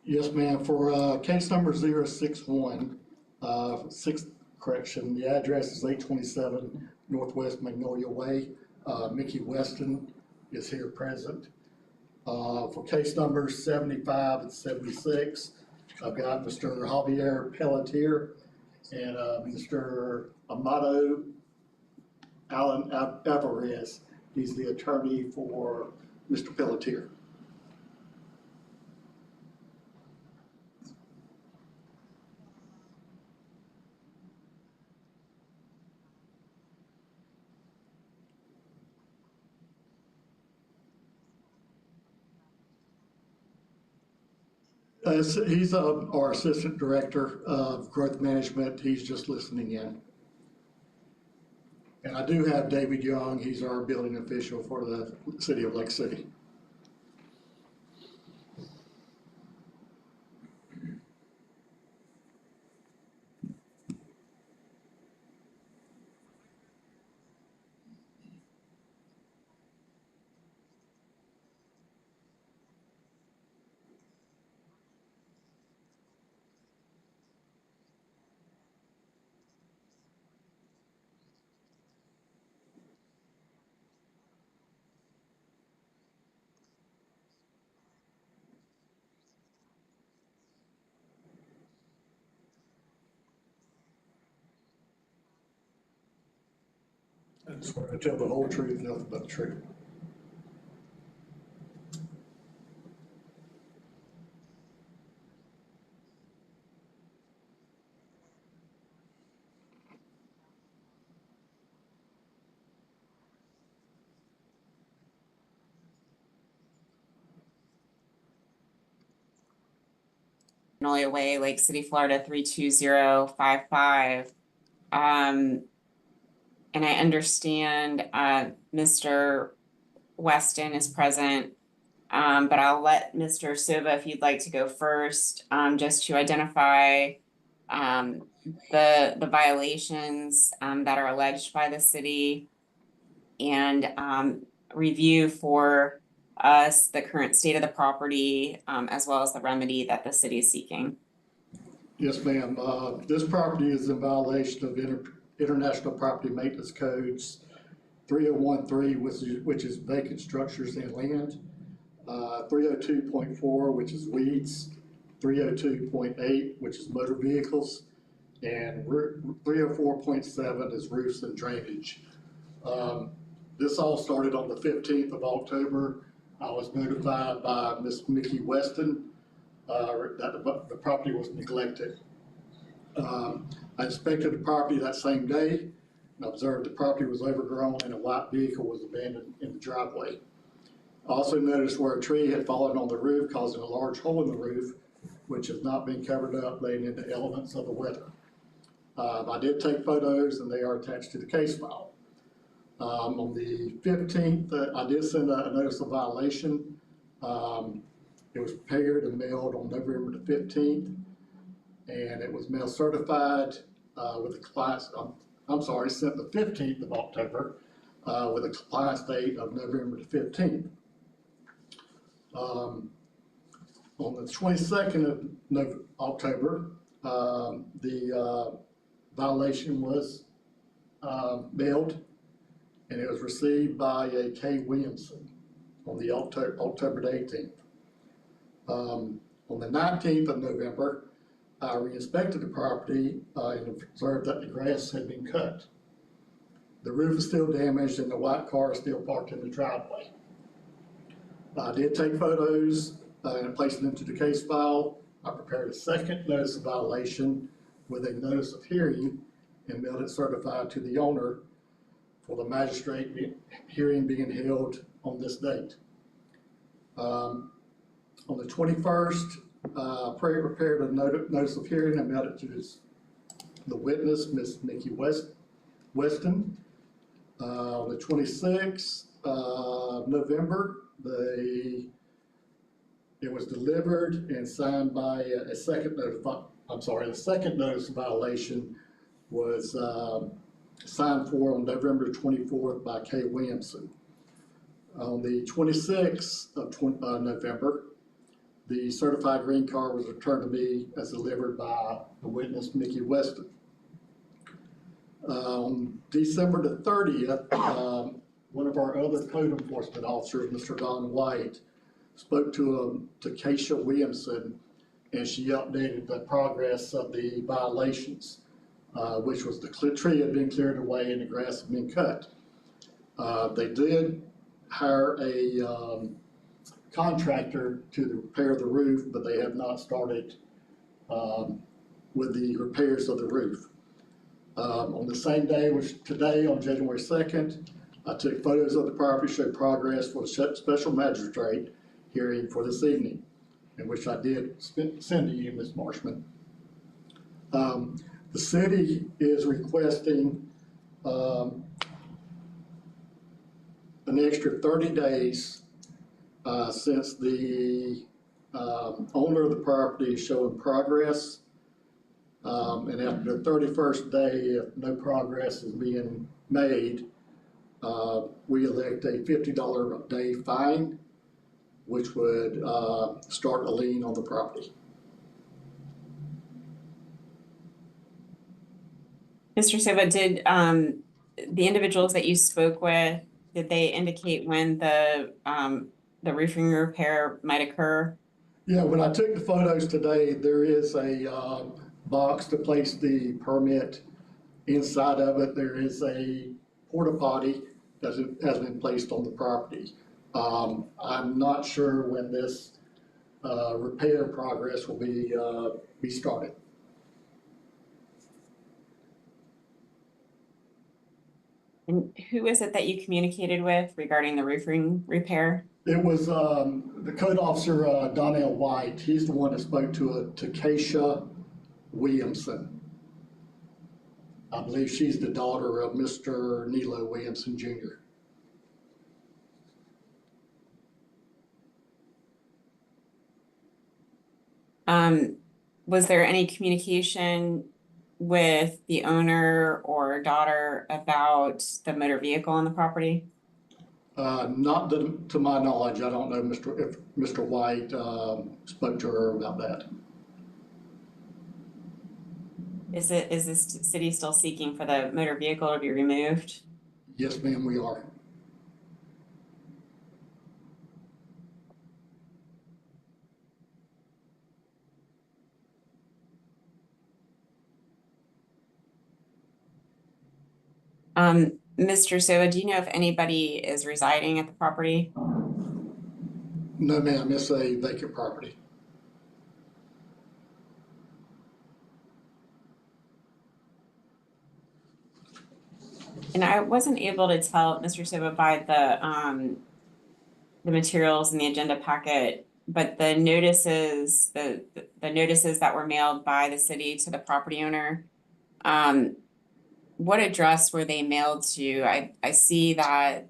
Yes, ma'am. For case number 061, sixth correction, the address is 827 Northwest Magnolia Way. Mickey Weston is here present. For case numbers 75 and 76, I've got Mr. Javier Pelletier and Mr. Amado Alan Alvarez. He's the attorney for Mr. Pelletier. He's our assistant director of growth management. He's just listening in. And I do have David Young. He's our building official for the city of Lake City. I swear to tell the whole truth, nothing but the truth. Magnolia Way, Lake City, Florida 32055. And I understand Mr. Weston is present, but I'll let Mr. Silva, if you'd like to go first, just to identify the violations that are alleged by the city and review for us the current state of the property as well as the remedy that the city is seeking. Yes, ma'am. This property is in violation of International Property Maintenance Codes 3013, which is vacant structures and land, 302.4, which is weeds, 302.8, which is motor vehicles, and 304.7 is roofs and drainage. This all started on the 15th of October. I was notified by Miss Mickey Weston that the property was neglected. I inspected the property that same day and observed the property was overgrown and a white vehicle was abandoned in the driveway. I also noticed where a tree had fallen on the roof, causing a large hole in the roof, which has not been covered up, laying in the elements of the weather. I did take photos and they are attached to the case file. On the 15th, I did send a notice of violation. It was prepared and mailed on November the 15th, and it was mail certified with a compliance, sent the 15th of October with a compliance date of November the 15th. On the 22nd of October, the violation was mailed, and it was received by a K. Williamson on the October the 18th. On the 19th of November, I re-inspected the property and observed that the grass had been cut. The roof is still damaged and the white car is still parked in the driveway. I did take photos and placed them into the case file. I prepared a second notice of violation with a notice of hearing and mailed it certified to the owner for the magistrate hearing being held on this date. On the 21st, prepared a notice of hearing and mailed it to the witness, Miss Mickey Weston. On the 26th of November, it was delivered and signed by the second notice of violation was signed for on November 24th by K. Williamson. On the 26th of November, The certified green card was returned to me as delivered by the witness, Mickey Weston. On December the 30th, one of our other code enforcement officers, Mr. Don White, spoke to Keisha Williamson, and she updated the progress of the violations, which was the tree had been cleared away and the grass had been cut. They did hire a contractor to repair the roof, but they have not started with the repairs of the roof. On the same day, which today on January 2nd, I took photos of the property, showed progress for the special magistrate hearing for this evening, in which I did send to you, Ms. Marshman. The city is requesting an extra 30 days since the owner of the property is showing progress. And after the 31st day, if no progress is being made, we elect a $50 a day fine, which would start a lien on the property. Mr. Silva, did the individuals that you spoke with, did they indicate when the roofing repair might occur? Yeah, when I took the photos today, there is a box to place the permit inside of it. There is a porta potty that has been placed on the property. I'm not sure when this repair progress will be started. And who is it that you communicated with regarding the roofing repair? It was the code officer, Donnell White. He's the one that spoke to Keisha Williamson. I believe she's the daughter of Mr. Nilo Williamson Jr. Was there any communication with the owner or daughter about the motor vehicle on the property? Not to my knowledge. I don't know if Mr. White spoke to her about that. Is this city still seeking for the motor vehicle to be removed? Yes, ma'am, we are. Mr. Silva, do you know if anybody is residing at the property? No, ma'am, it's a vacant property. And I wasn't able to tell Mr. Silva by the materials in the agenda packet, but the notices, the notices that were mailed by the city to the property owner, what address were they mailed to? I see that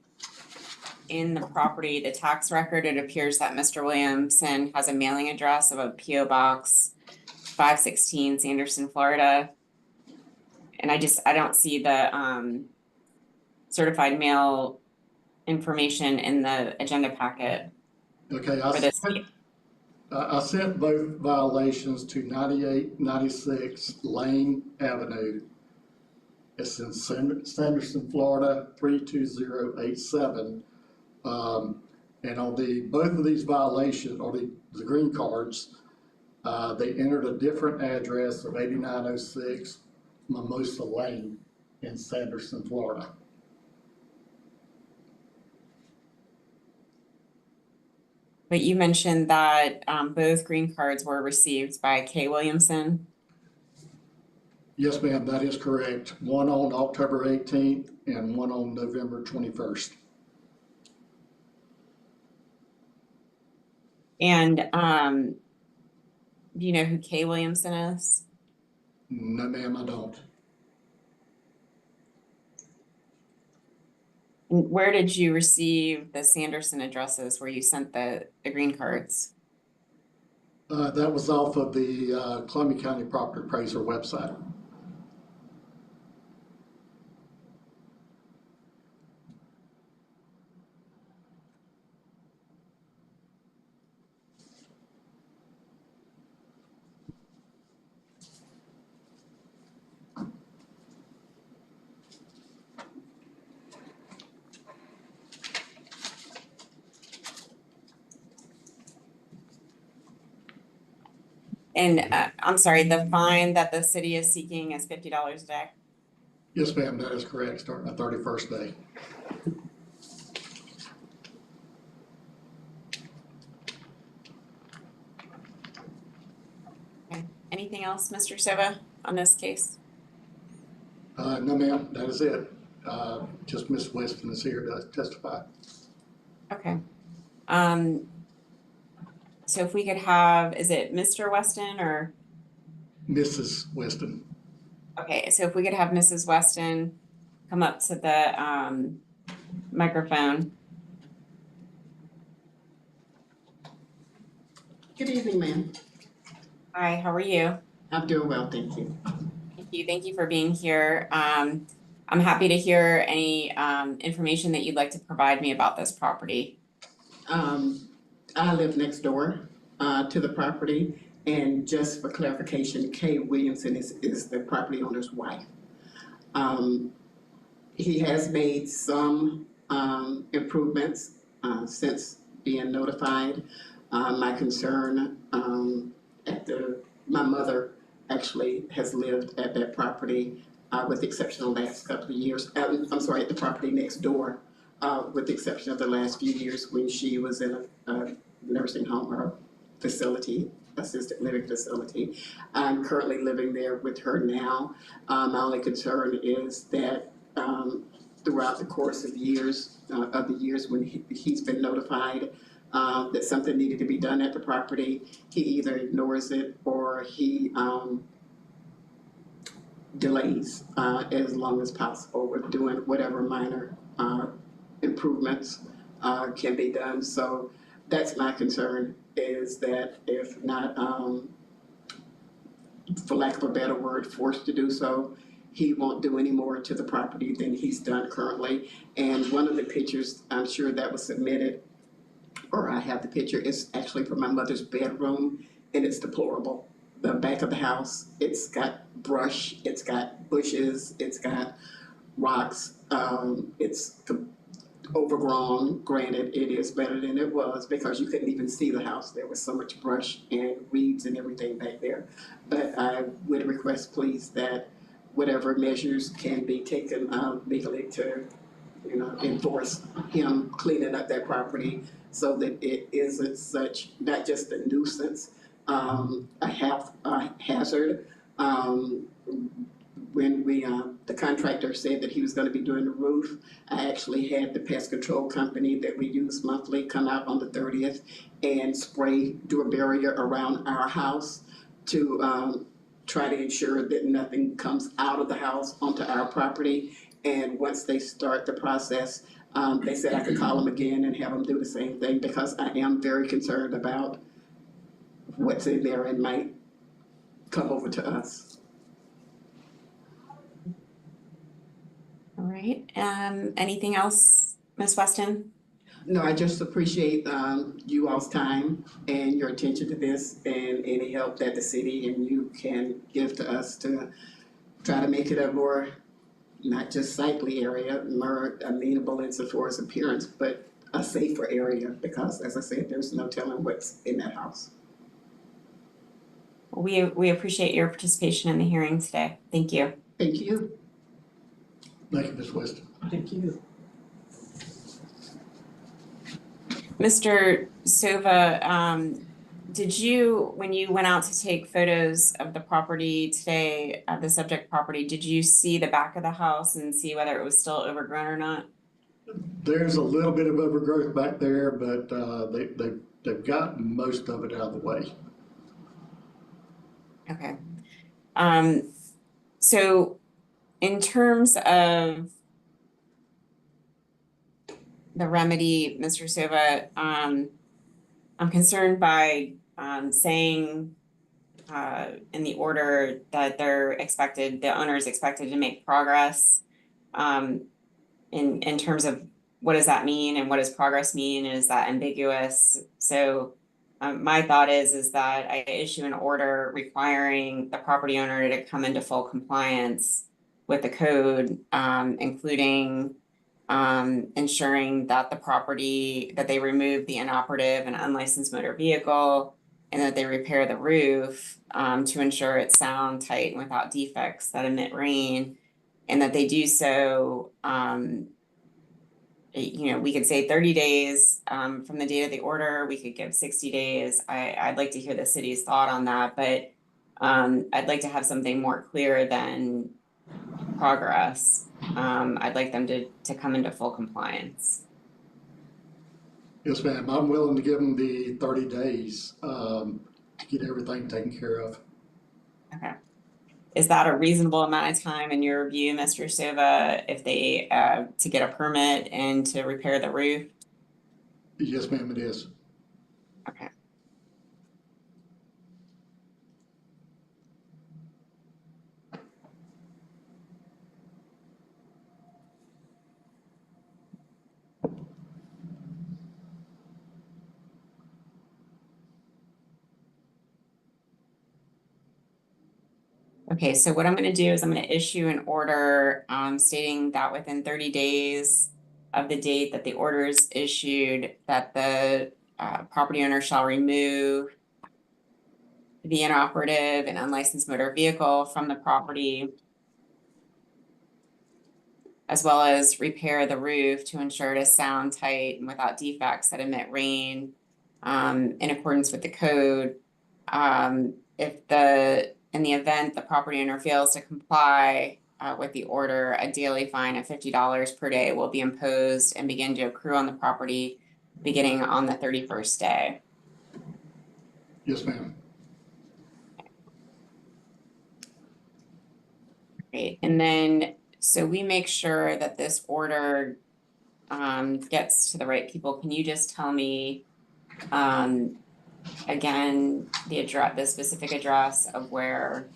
in the property, the tax record, it appears that Mr. Williamson has a mailing address of a PO Box 516 Sanderson, Florida. And I don't see the certified mail information in the agenda packet. Okay, I I sent both violations to 9896 Lane Avenue. It's in Sanderson, Florida, 32087. And on both of these violations, or the green cards, they entered a different address of 8906 Mimosa Lane in Sanderson, Florida. But you mentioned that both green cards were received by Kay Williamson. Yes, ma'am, that is correct. One on October 18th and one on November 21st. And do you know who Kay Williamson is? No, ma'am, I don't. And where did you receive the Sanderson addresses where you sent the green cards? That was off of the Columbia County Property Appraiser website. And I'm sorry, the fine that the city is seeking is $50 a day? Yes, ma'am, that is correct, starting the 31st day. Okay. Anything else, Mr. Silva, on this case? No, ma'am, that is it. Just Ms. Weston is here to testify. Okay. So if we could have, is it Mr. Weston or? Mrs. Weston. Okay, so if we could have Mrs. Weston come up to the microphone. Good evening, ma'am. Hi, how are you? I'm doing well, thank you. Thank you. Thank you for being here. I'm happy to hear any information that you'd like to provide me about this property. I live next door to the property, and just for clarification, Kay Williamson is the property owner's wife. He has made some improvements since being notified. My concern my mother actually has lived at that property with the exception of the last couple of years. I'm sorry, at the property next door, with the exception of the last few years when she was in a nursing home or facility, assisted living facility. I'm currently living there with her now. My only concern is that throughout the course of years, when he's been notified that something needed to be done at the property, he either ignores it or he delays as long as possible with doing whatever minor improvements can be done. So that's my concern, is that if not, for lack of a better word, forced to do so, he won't do any more to the property than he's done currently. And one of the pictures, I'm sure that was submitted, or I have the picture, is actually from my mother's bedroom, and it's deplorable. The back of the house, it's got brush, it's got bushes, it's got rocks, it's overgrown. Granted, it is better than it was because you couldn't even see the house. There was so much brush and weeds and everything back there. But I would request, please, that whatever measures can be taken legally to, enforce him cleaning up that property so that it isn't such, not just a nuisance, a hazard. When the contractor said that he was going to be doing the roof, I actually had the pest control company that we use monthly come out on the 30th and do a barrier around our house to try to ensure that nothing comes out of the house onto our property. And once they start the process, they said I could call them again and have them do the same thing, because I am very concerned about what's in there and might come over to us. All right. Anything else, Ms. Weston? No, I just appreciate you all's time and your attention to this, and any help that the city and you can give to us to try to make it a more, not just sightly area, more amenable insofar as appearance, but a safer area, because as I said, there's no telling what's in that house. We appreciate your participation in the hearing today. Thank you. Thank you. Thank you, Ms. Weston. Thank you. Mr. Sova, did you, when you went out to take photos of the property today, the subject property, did you see the back of the house and see whether it was still overgrown or not? There's a little bit of overgrowth back there, but they've gotten most of it out of the way. Okay. So in terms of the remedy, Mr. Sova, I'm concerned by saying in the order that the owner is expected to make progress in terms of what does that mean and what does progress mean, and is that ambiguous? So my thought is that I issue an order requiring the property owner to come into full compliance with the code, including ensuring that that they remove the inoperative and unlicensed motor vehicle, and that they repair the roof to ensure it's sound, tight, and without defects that emit rain, and that they do so, we could say 30 days from the date of the order. We could give 60 days. I'd like to hear the city's thought on that, but I'd like to have something more clear than progress. I'd like them to come into full compliance. Yes, ma'am. I'm willing to give them the 30 days to get everything taken care of. Okay. Is that a reasonable amount of time in your view, Mr. Silva, if they, to get a permit and to repair the roof? Yes, ma'am, it is. Okay. Okay, so what I'm gonna do is I'm gonna issue an order stating that within 30 days of the date that the order is issued, that the property owner shall remove the inoperative and unlicensed motor vehicle from the property, as well as repair the roof to ensure it is sound, tight, and without defects that emit rain in accordance with the code. In the event the property owner fails to comply with the order, a daily fine of $50 per day will be imposed and begin to accrue on the property beginning on the 31st day. Yes, ma'am. Great. And then, so we make sure that this order gets to the right people. Can you just tell me again, the specific address of where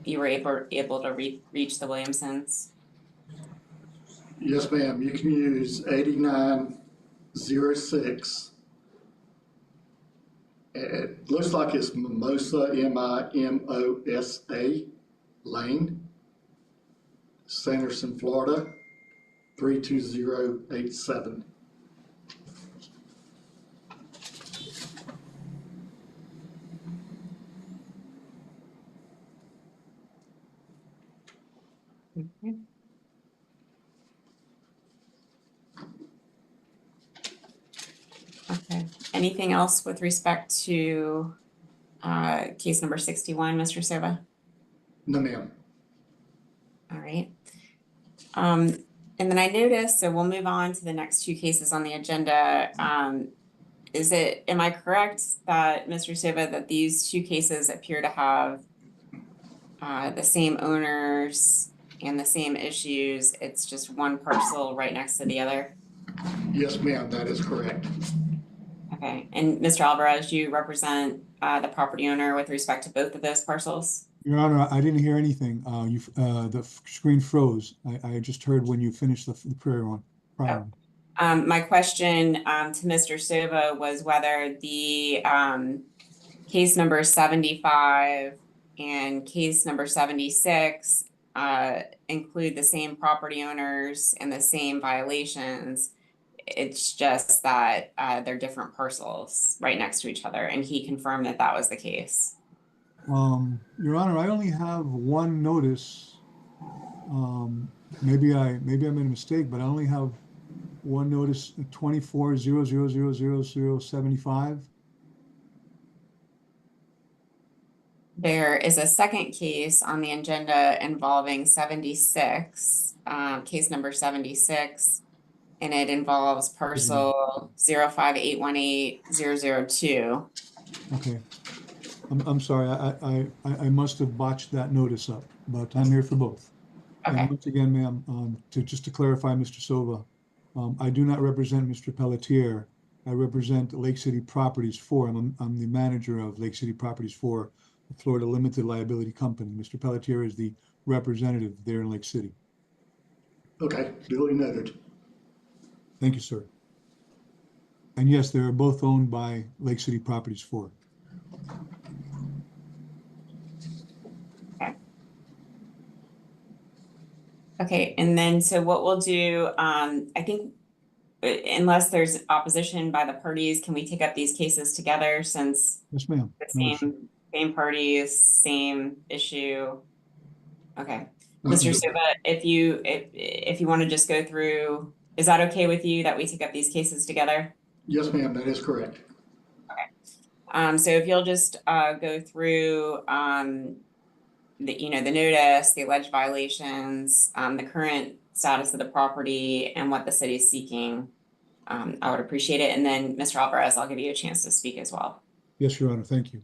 you were able to reach the Williamsons? Yes, ma'am. You can use 8906. It looks like it's Mimosa, Mimosa Lane, Sanderson, Florida, 32087. Okay. Okay. Anything else with respect to case number 61, Mr. Silva? No, ma'am. All right. And then I noticed, so we'll move on to the next two cases on the agenda. Am I correct that, Mr. Silva, that these two cases appear to have the same owners and the same issues? It's just one parcel right next to the other? Yes, ma'am, that is correct. Okay, and Mr. Alvarez, you represent the property owner with respect to both of those parcels? Your Honor, I didn't hear anything. The screen froze. I just heard when you finished the prayer on. My question to Mr. Silva was whether the case number 75 and case number 76 include the same property owners and the same violations. It's just that they're different parcels right next to each other, and he confirmed that that was the case. Your Honor, I only have one notice. Maybe I made a mistake, but I only have one notice, 24-00000075. There is a second case on the agenda involving 76, case number 76, and it involves parcel 05818-002. Okay. I'm sorry, I must have botched that notice up, but I'm here for both. Okay. And once again, ma'am, just to clarify, Mr. Silva, I do not represent Mr. Pelletier. I represent Lake City Properties 4. I'm the manager of Lake City Properties 4, the Florida Limited Liability Company. Mr. Pelletier is the representative there in Lake City. Okay, duly noted. Thank you, sir. And yes, they are both owned by Lake City Properties 4. Okay, and then so what we'll do, I think unless there's opposition by the parties, can we take up these cases together since Yes, ma'am. the No issue. same parties, same issue? Okay, Let's Mr. do- Silva, if you want to just go through, is that okay with you that we take up these cases together? Yes, ma'am, that is correct. So if you'll just go through the notice, the alleged violations, the current status of the property and what the city is seeking, I would appreciate it. And then Mr. Alvarez, I'll give you a chance to speak as well. Yes, Your Honor, thank you.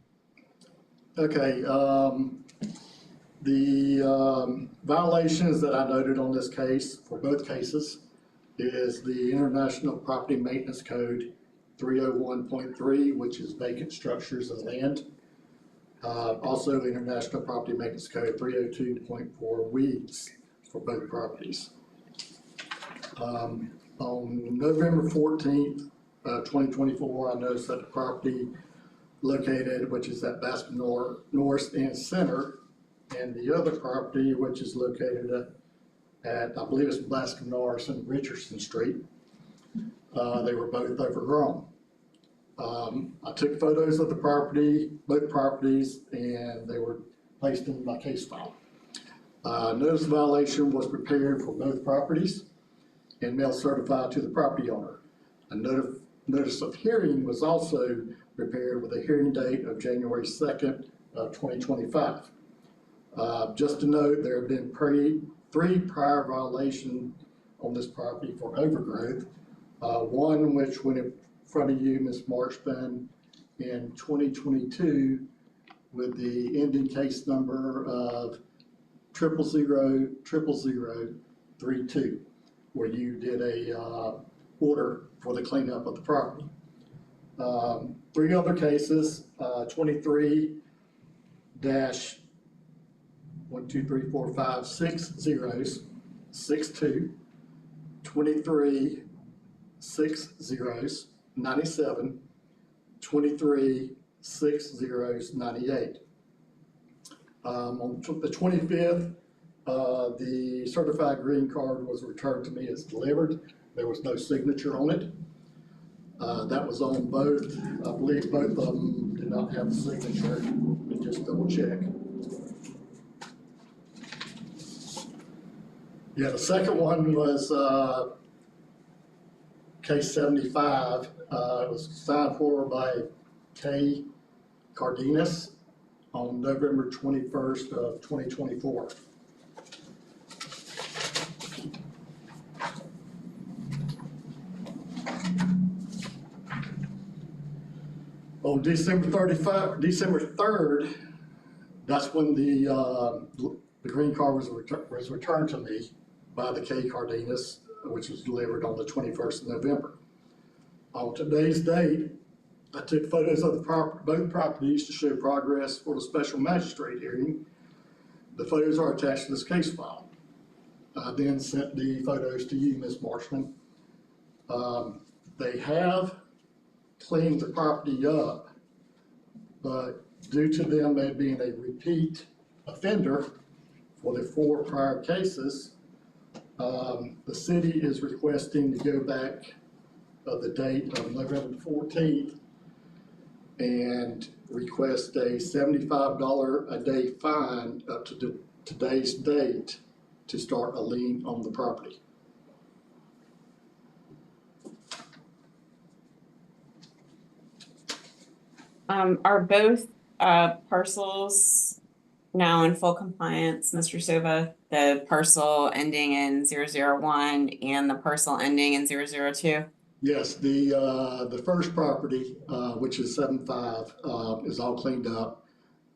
Okay, the violations that I noted on this case, for both cases, is the International Property Maintenance Code 301.3, which is vacant structures and land. Also, the International Property Maintenance Code 302.4, weeds, for both properties. On November 14th, 2024, I noticed that the property located, which is at Baskin North and Center, and the other property, which is located at I believe it's Baskin Norris and Richardson Street, they were both overgrown. I took photos of the property, both properties, and they were placed in my case file. Notice of violation was prepared for both properties and mail certified to the property owner. A notice of hearing was also prepared with a hearing date of January 2nd of 2025. Just to note, there have been three prior violations on this property for overgrowth. One which went in front of you, Ms. Marchman, in 2022 with the ending case number of 0000032, where you did a order for the cleanup of the property. Three other cases, 23 dash 1, 2, 3, 4, 5, 6 zeros, 62, 23, 6 zeros, 97, 23, 6 zeros, 98. On the 25th, the certified green card was returned to me as delivered. There was no signature on it. That was on both. I believe both of them did not have a signature. Let me just double check. Yeah, the second one was case 75. It was signed for by K. Cardenas on November 21st of 2024. On December 3rd, that's when the green card was returned to me by the K. Cardenas, which was delivered on the 21st of November. On today's date, I took photos of both properties to show progress for the special magistrate hearing. The photos are attached to this case file. I then sent the photos to you, Ms. Marshman. They have cleaned the property up, but due to them being a repeat offender for the 4 prior cases, the city is requesting to go back the date of November 14th and request a $75 a day fine up to today's date to start a lien on the property. Are both parcels now in full compliance, Mr. Silva? The parcel ending in 001 and the parcel ending in 002? Yes, the first property, which is 75, is all cleaned up.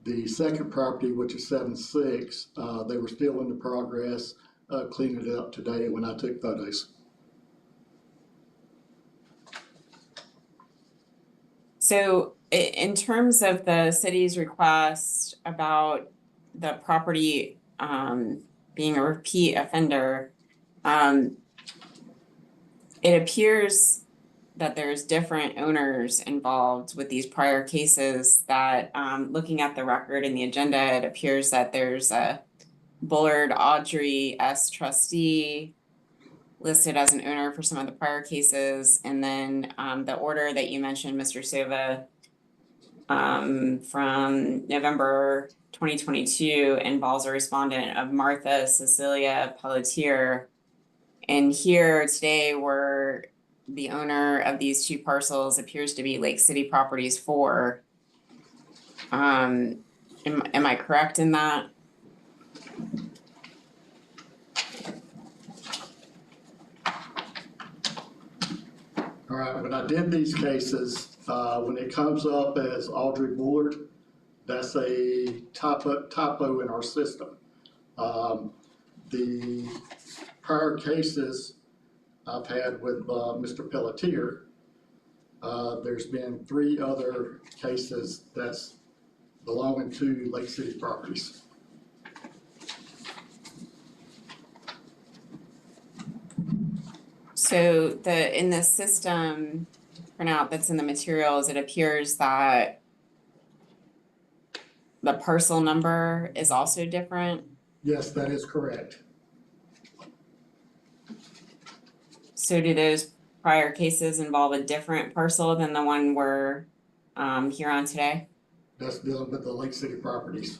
The second property, which is 76, they were still in the progress of cleaning it up today when I took photos. So in terms of the city's request about the property being a repeat offender, it appears that there's different owners involved with these prior cases that, looking at the record and the agenda, it appears that there's a Bullard Audrey S. trustee listed as an owner for some of the prior cases, and then the order that you mentioned, Mr. Silva, from November 2022 involves a respondent of Martha Cecilia Pelletier. And here today, where the owner of these two parcels appears to be Lake City Properties 4. Am I correct in that? All right, when I did these cases, when it comes up as Audrey Bullard, that's a typo in our system. The prior cases I've had with Mr. Pelletier, there's been 3 other cases that's belonging to Lake City Properties. So in the system printout that's in the materials, it appears that the parcel number is also different. Yes, that is correct. So do those prior cases involve a different parcel than the one we're here on today? That's dealing with the Lake City Properties.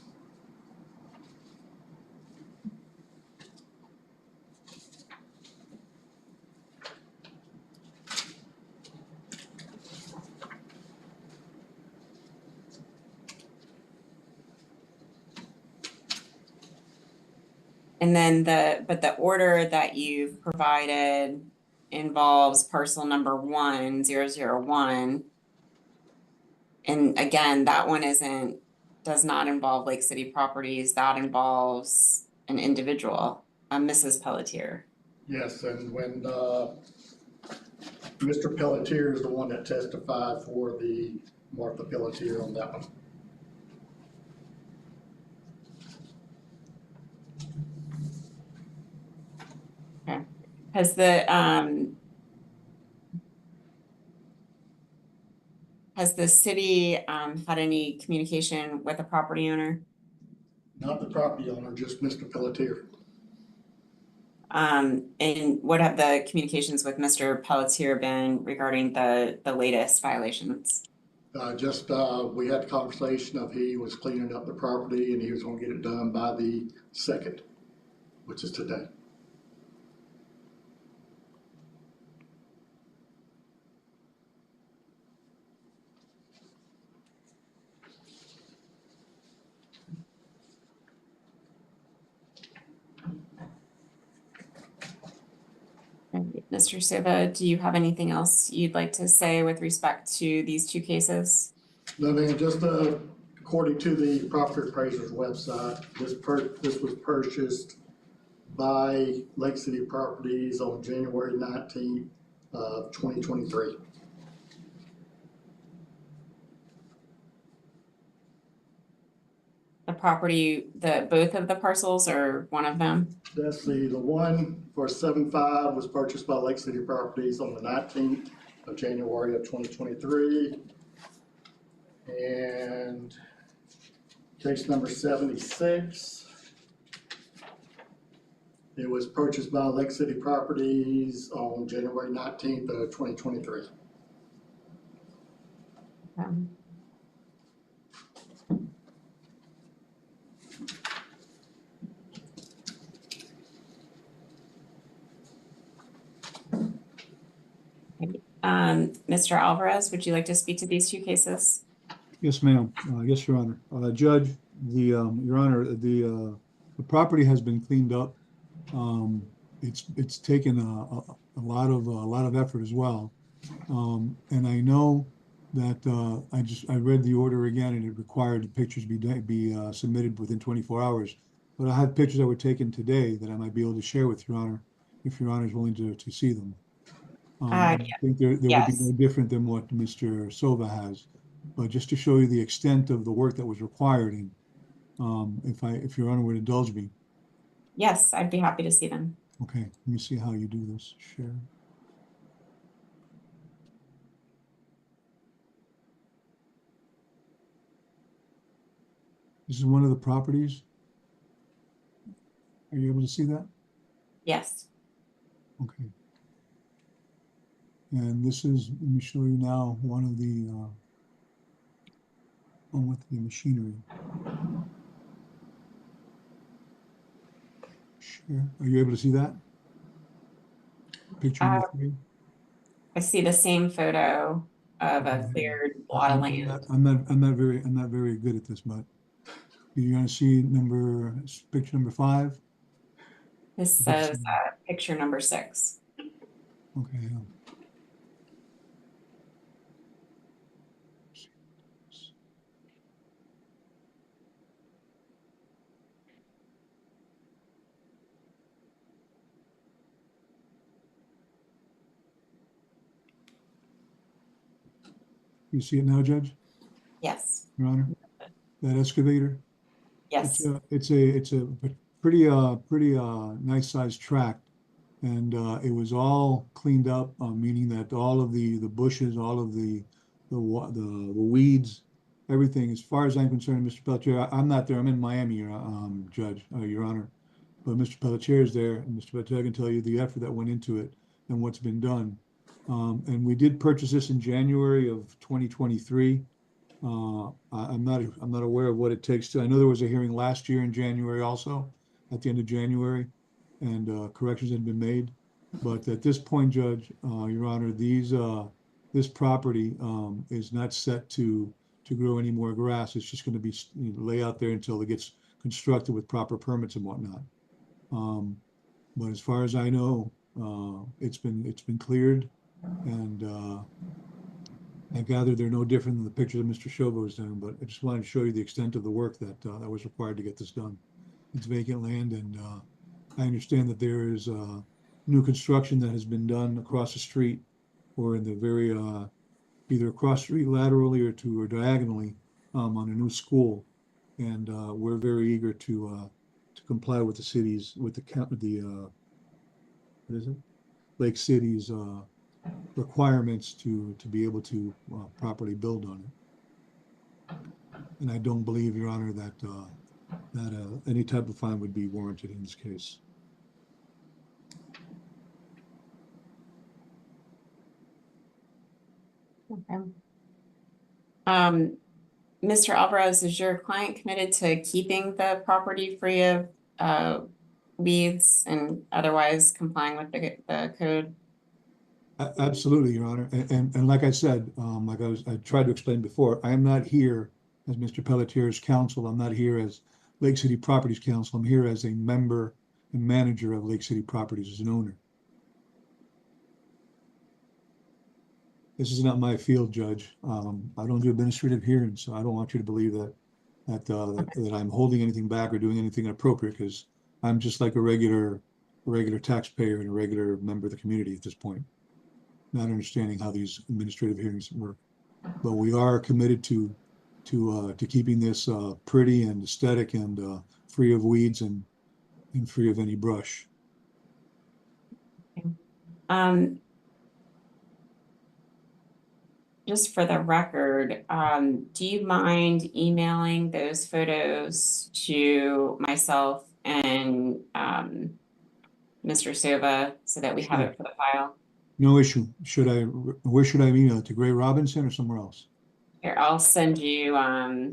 And then but the order that you've provided involves parcel number 1001. And again, that one does not involve Lake City Properties. That involves an individual, Mrs. Pelletier. Yes, and when Mr. Pelletier is the one that testified for the Martha Pelletier on that one. Okay. Has the city had any communication with the property owner? Not the property owner, just Mr. Pelletier. And what have the communications with Mr. Pelletier been regarding the latest violations? We had a conversation of he was cleaning up the property and he was gonna get it done by the 2nd, which is today. Mr. Silva, do you have anything else you'd like to say with respect to these 2 cases? No, man, just according to the property appraiser's website, this was purchased by Lake City Properties on January 19th of 2023. The property, both of the parcels or one of them? That's the one for 7.5 was purchased by Lake City Properties on the 19th of January of 2023. And case number 76, it was purchased by Lake City Properties on January 19th of 2023. Yes. Mr. Alvarez, would you like to speak to these 2 cases? Yes, ma'am. Yes, Your Honor. Judge, Your Honor, the property has been cleaned up. It's taken a lot of effort as well. And I know that I read the order again, and it required the pictures be submitted within 24 hours. But I have pictures that were taken today that I might be able to share with Your Honor, if Your Honor is willing to see them. I think there would be yes. no different than what Mr. Silva has, but just to show you the extent of the work that was required, and if Your Honor would indulge me. Yes, I'd be happy to see them. Okay, let me see how you do this. Share. This is one of the properties. Are you able to see that? Yes. Okay. And this is, let me show you now, one of the, one with the machinery. Sure. Are you able to see that? Picture number 3? I see the same photo of a Okay. cleared lot of land. I'm not very good at this, but you're gonna see picture number 5? This says picture number 6. Okay. You see it now, Judge, Yes, Your Honor? That excavator? yes. It's a pretty nice sized tract. And it was all cleaned up, meaning that all of the bushes, all of the weeds, everything, as far as I'm concerned, Mr. Pelletier, I'm not there, I'm in Miami, Judge, Your Honor. But Mr. Pelletier is there, and Mr. Pelletier can tell you the effort that went into it and what's been done. And we did purchase this in January of 2023. I'm not aware of what it takes to, I know there was a hearing last year in January also, at the end of January, and corrections had been made. But at this point, Judge, Your Honor, this property is not set to grow any more grass. It's just going to be lay out there until it gets constructed with proper permits and whatnot. But as far as I know, it's been cleared, and I gather they're no different than the picture that Mr. Shovo has done, but I just wanted to show you the extent of the work that was required to get this done. It's vacant land, and I understand that there is new construction that has been done across the street or in the very, either across the street laterally or diagonally on a new school. And we're very eager to comply with the city's, with the what is it? Lake City's requirements to be able to properly build on it. And I don't believe, Your Honor, that any type of fine would be warranted in this case. Okay. Mr. Alvarez, is your client committed to keeping the property free of weeds and otherwise complying with the code? Absolutely, Your Honor. And like I said, I tried to explain before, I am not here as Mr. Pelletier's counsel. I'm not here as Lake City Properties Counsel. I'm here as a member and manager of Lake City Properties, as an owner. This is not my field, Judge. I don't do administrative hearings, so I don't want you to believe that I'm holding anything back or doing anything inappropriate, because I'm just like a regular taxpayer and a regular member of the community at this point, not understanding how these administrative hearings work. But we are committed to keeping this pretty and aesthetic and free of weeds and free of any brush. Just for the record, do you mind emailing those photos to myself and Mr. Sova so that we have it for the file? No issue. Where should I email it? To Gray Robinson or somewhere else? Here, I'll send you my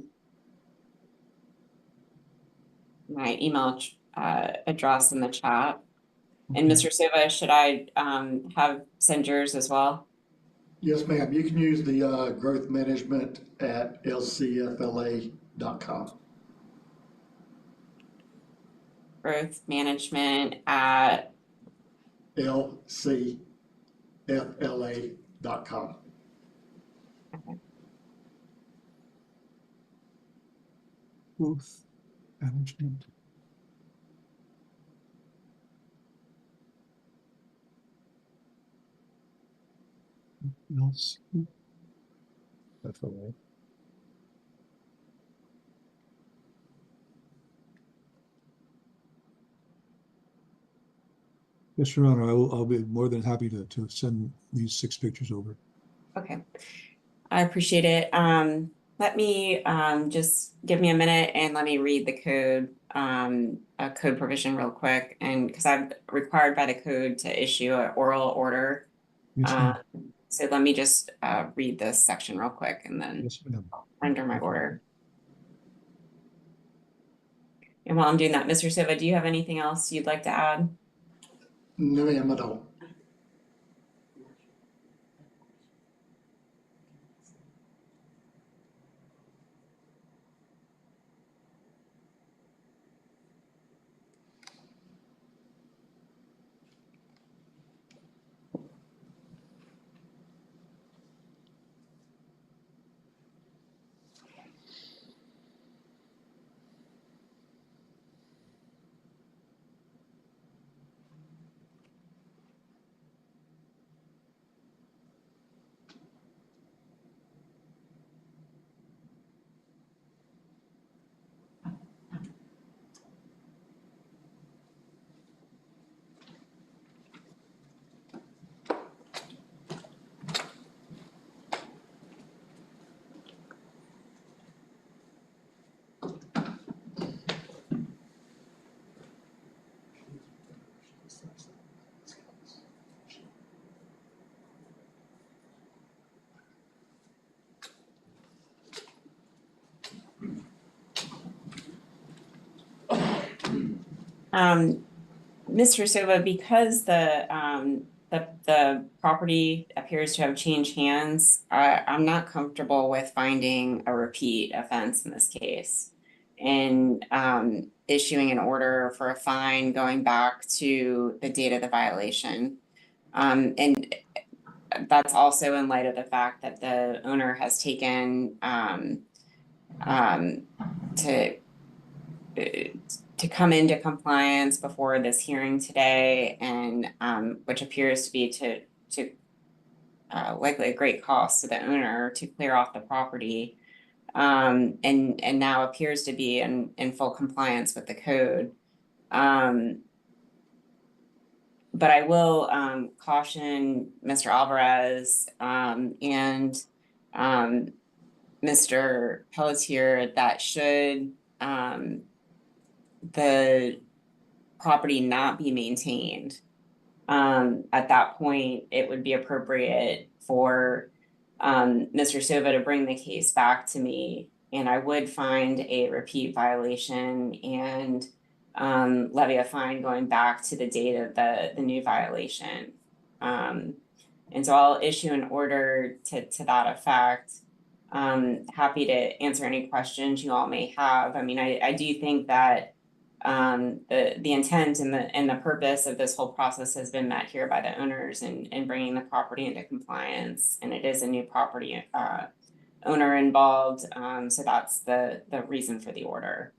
email address in the chat. And Mr. Sova, should I send yours as well? Yes, ma'am. You can use the growth management at lcfla.com. Growth management at lcfla.com. Okay. Growth management. Else. FLA. Yes, Your Honor, I'll be more than happy to send these 6 pictures over. Okay, I appreciate it. Let me just give me a minute and let me read the code a code provision real quick, and because I'm required by the code to issue an oral order. Yes, ma'am. So let me just read this section real quick and then Yes, ma'am. render my order. And while I'm doing that, Mr. Silva, do you have anything else you'd like to add? No, ma'am, I don't. Mr. Silva, because the property appears to have changed hands, I'm not comfortable with finding a repeat offense in this case. And issuing an order for a fine going back to the date of the violation. And that's also in light of the fact that the owner has taken to come into compliance before this hearing today, and which appears to be to likely a great cost to the owner to clear off the property, and now appears to be in full compliance with the code. But I will caution Mr. Alvarez and Mr. Pelletier that should the property not be maintained, at that point, it would be appropriate for Mr. Silva to bring the case back to me, and I would find a repeat violation and levy a fine going back to the date of the new violation. And so I'll issue an order to that effect. Happy to answer any questions you all may have. I mean, I do think that the intent and the purpose of this whole process has been met here by the owners in bringing the property into compliance, and it is a new property owner involved. So that's the reason for the order.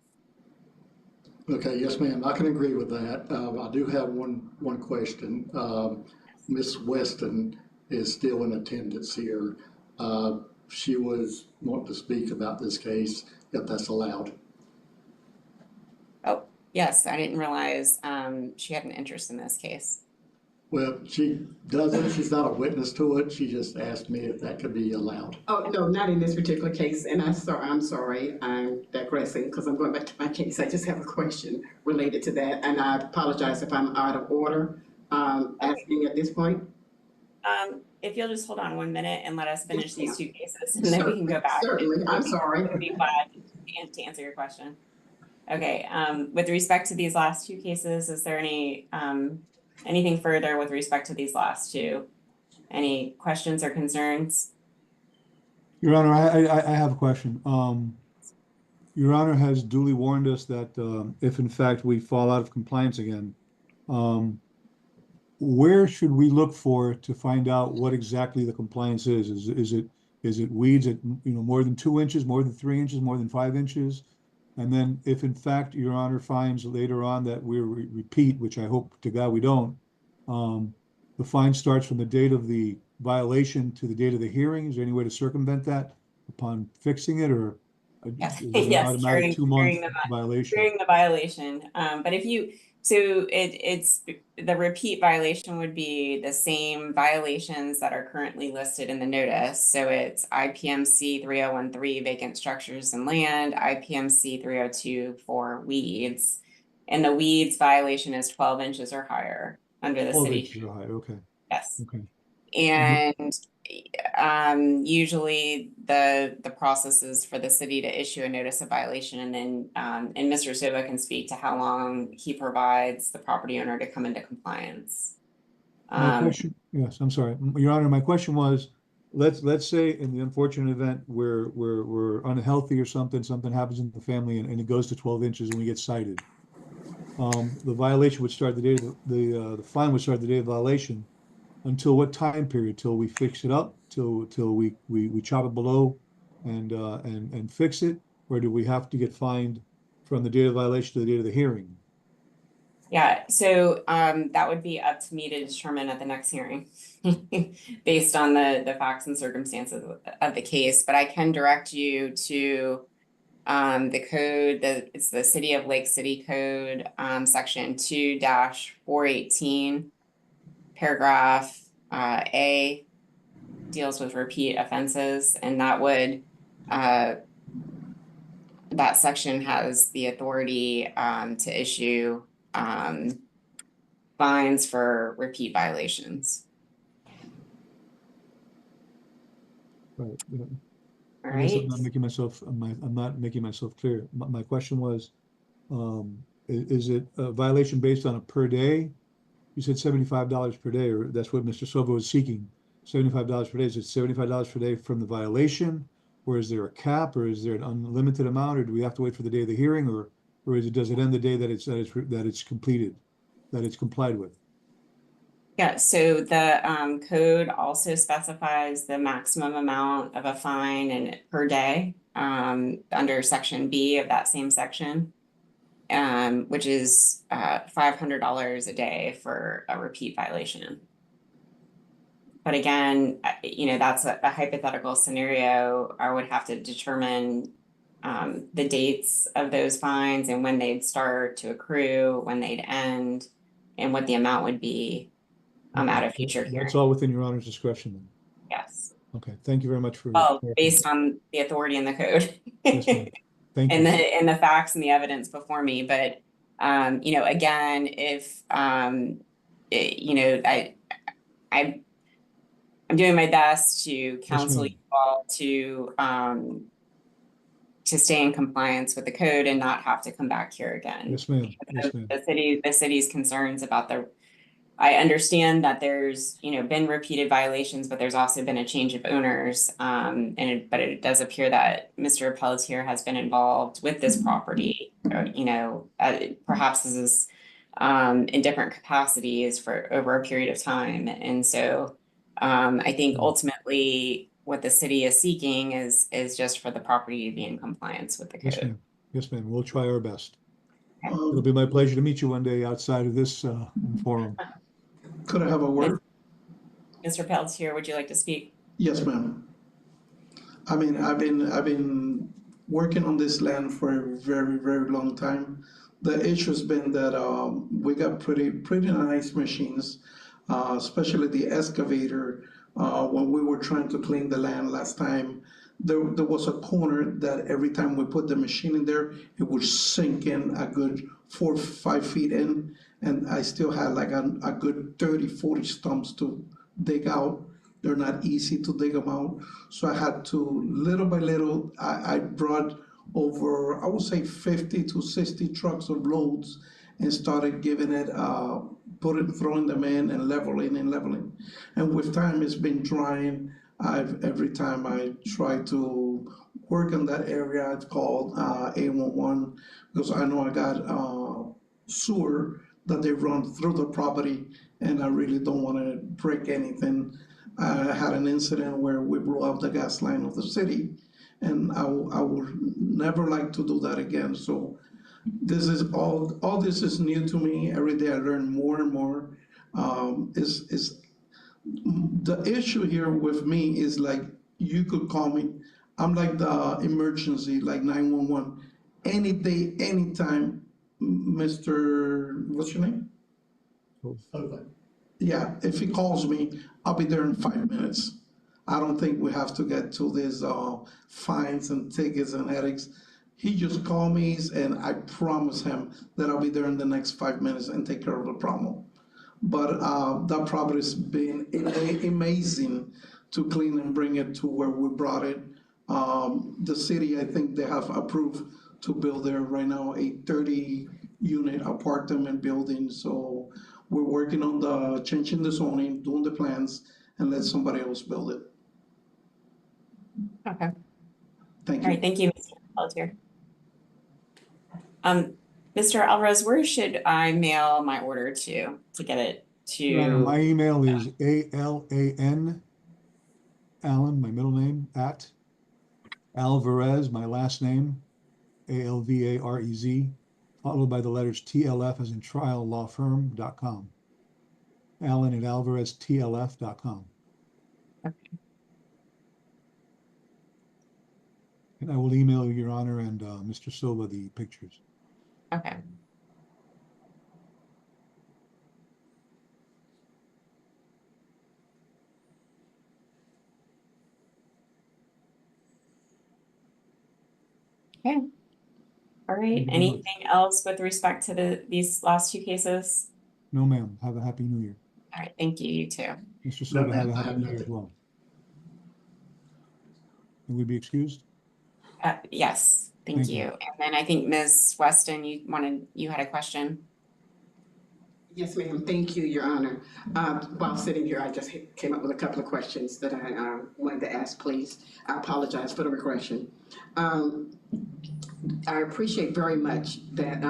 Okay, yes, ma'am, I can agree with that. I do have one question. Ms. Weston is still in attendance here. She was wanting to speak about this case, if that's allowed. Oh, yes, I didn't realize she had an interest in this case. Well, she doesn't, she's not a witness to it. She just asked me if that could be allowed. Oh, no, not in this particular case, and I'm sorry, I'm digressing, because I'm going back to my case. I just have a question related to that, and I apologize if I'm out of order, asking at this point. If you'll just hold on 1 minute and let us finish these two cases, and then we can go back. Certainly, I'm sorry. I'd be glad to answer your question. Okay, with respect to these last two cases, is there anything further with respect to these last two? Any questions or concerns? Your Honor, I have a question. Your Honor has duly warned us that if in fact we fall out of compliance again, where should we look for to find out what exactly the compliance is? Is it weeds at more than 2 inches, more than 3 inches, more than 5 inches? And then if in fact Your Honor finds later on that we repeat, which I hope to God we don't, the fine starts from the date of the violation to the date of the hearing. Is there any way to circumvent that upon fixing it, or Yes, is it an yes, automatic during 2-month violation? during the violation. But if you So it's, the repeat violation would be the same violations that are currently listed in the notice. So it's IPMC 3013 vacant structures and land, IPMC 302 for weeds. And the weeds violation is 12 inches or higher under the 12 city. inches or higher, okay, Yes. okay. And usually the process is for the city to issue a notice of violation, and then and Mr. Silva can speak to how long he provides the property owner to come into compliance. My question, yes, I'm sorry, Your Honor, my question was, let's say in the unfortunate event where we're unhealthy or something happens in the family and it goes to 12 inches and we get cited. The violation would start the day, the fine would start the day of violation. Until what time period? Till we fix it up? Till we chop it below and fix it? Or do we have to get fined from the date of violation to the date of the hearing? Yeah, so that would be up to me to determine at the next hearing based on the facts and circumstances of the case, but I can direct you to the code, it's the City of Lake City Code, section 2-418, paragraph A, deals with repeat offenses, and that would that section has the authority to issue fines for repeat violations. Right. Yeah. All I guess right. I'm not making myself clear. My question was, is it a violation based on a per day? You said $75 per day, or that's what Mr. Silva was seeking, $75 per day. Is it $75 per day from the violation? Or is there a cap, or is there an unlimited amount, or do we have to wait for the day of the hearing, or does it end the day that it's completed, that it's complied with? Yeah, so the code also specifies the maximum amount of a fine and per day under section B of that same section, which is $500 a day for a repeat violation. But again, you know, that's a hypothetical scenario. I would have to determine the dates of those fines and when they'd start to accrue, when they'd end, and what the amount would be at a future hearing. That's all within Your Honor's discretion then? Yes. Okay, thank you very much for. Well, based on the authority in the code. Yes, ma'am. Thank you. And the facts and the evidence before me, but you know, again, if you know, I'm doing my best to counsel you all to stay in compliance with the code and not have to come back here again. Yes, ma'am. Yes, ma'am. The city's concerns about I understand that there's, you know, been repeated violations, but there's also been a change of owners. But it does appear that Mr. Pelletier has been involved with this property, you know, perhaps this is in different capacities for over a period of time. And so I think ultimately what the city is seeking is just for the property to be in compliance with the code. Yes, ma'am. Yes, ma'am. We'll try our best. Um, It'll be my pleasure to meet you one day outside of this forum. Could I have a word? Mr. Pelletier, would you like to speak? Yes, ma'am. I mean, I've been working on this land for a very, very long time. The issue's been that we got pretty nice machines, especially the excavator. When we were trying to clean the land last time, there was a corner that every time we put the machine in there, it would sink in a good 4 or 5 feet in. And I still had like a good 30, 40 stumps to dig out. They're not easy to dig them out. So I had to, little by little, I brought over, I would say 50 to 60 trucks of loads and started giving it, throwing them in and leveling. And with time, it's been drying. Every time I try to work in that area, it's called A11, because I know I got sewer that they run through the property, and I really don't want to break anything. I had an incident where we blew up the gas line of the city, and I would never like to do that again. So this is all this is new to me. Every day I learn more and more. Is the issue here with me is like, you could call me. I'm like the emergency, like 911. Any day, anytime, Mr., what's your name? Okay. Yeah, if he calls me, I'll be there in 5 minutes. I don't think we have to get to these fines and tickets and headaches. He just called me and I promise him that I'll be there in the next 5 minutes and take care of the problem. But that property's been amazing to clean and bring it to where we brought it. The city, I think they have approved to build there right now a 30-unit apartment building. So we're working on the changing the zoning, doing the plans, and let somebody else build it. Okay, Thank all right, you. thank you, Mr. Pelletier. Mr. Alvarez, where should I mail my order to get it Your Honor, my to? email is ALAN, Alan, my middle name, at Alvarez, my last name, ALVAREZ, followed by the letters TLF as in trial law firm.com. Alan at alvareztlf.com. Okay. And I will email Your Honor and Mr. Silva the pictures. Okay. Okay. All right, Thank you very much. anything else with respect to these last two cases? No, ma'am. Have a happy new year. All right, thank you, you too. Mr. Silva, have ma'am, a I happy have new year as nothing. well. And we be excused? Yes, thank Thank you. you. And then I think Ms. Weston, you had a question? Yes, ma'am. Thank you, Your Honor. While sitting here, I just came up with a couple of questions that I wanted to ask, please. I apologize for the regression. I appreciate very much that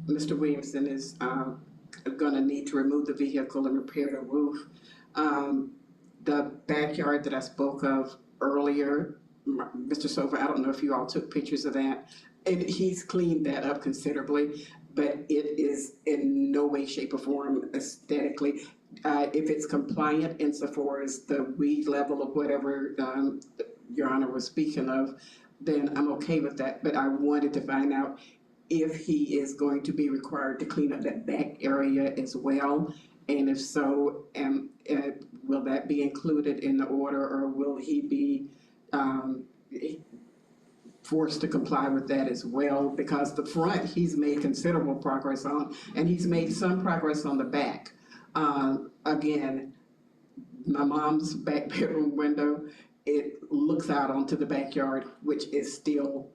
Mr. Williamson is going to need to remove the vehicle and repair the roof. The backyard that I spoke of earlier, Mr. Silva, I don't know if you all took pictures of that. He's cleaned that up considerably, but it is in no way, shape, or form aesthetically. If it's compliant insofar as the weed level of whatever Your Honor was speaking of, then I'm okay with that. But I wanted to find out if he is going to be required to clean up that back area as well. And if so, will that be included in the order, or will he be forced to comply with that as well? Because the front, he's made considerable progress on, and he's made some progress on the back. Again, my mom's back bedroom window, it looks out onto the backyard, which is still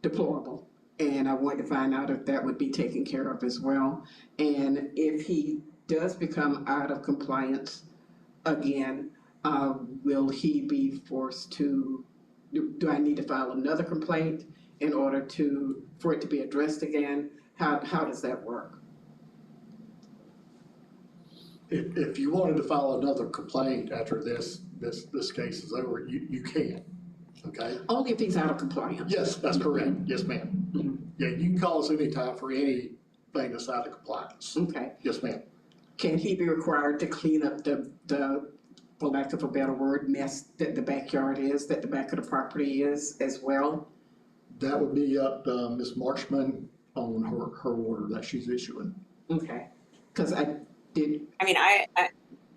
deplorable. And I wanted to find out if that would be taken care of as well. And if he does become out of compliance again, will he be forced to, do I need to file another complaint in order for it to be addressed again? How does that work? If you wanted to file another complaint after this case is over, you can, okay? Only if he's out of compliance. Yes, that's correct. Yes, ma'am. Yeah, you can call us anytime for anything that's out of compliance. Okay. Yes, ma'am. Can he be required to clean up the, for lack of a better word, mess that the backyard is, that the back of the property is as well? That would be up to Ms. Marchman on her order that she's issuing. Okay, because I did, I mean,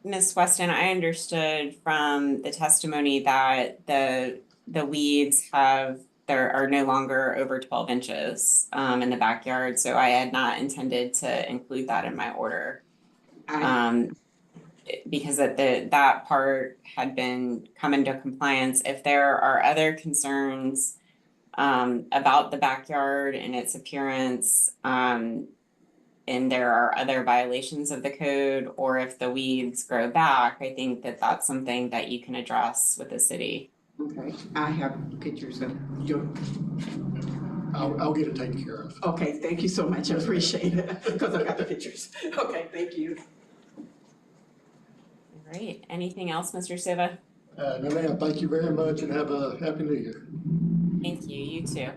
Ms. Weston, I understood from the testimony that the weeds are no longer over 12 inches in the backyard, so I had not intended to include that in my order. Because that part had been come into compliance. If there are other concerns about the backyard and its appearance, and there are other violations of the code, or if the weeds grow back, I think that that's something that you can address with the city. okay, I have pictures of your, I'll get it taken care of. okay, thank you so much, I appreciate it, because I got the pictures. Okay, thank you. All right, anything else, Mr. Silva? No, ma'am, thank you very much and have a happy new year. Thank you, you too.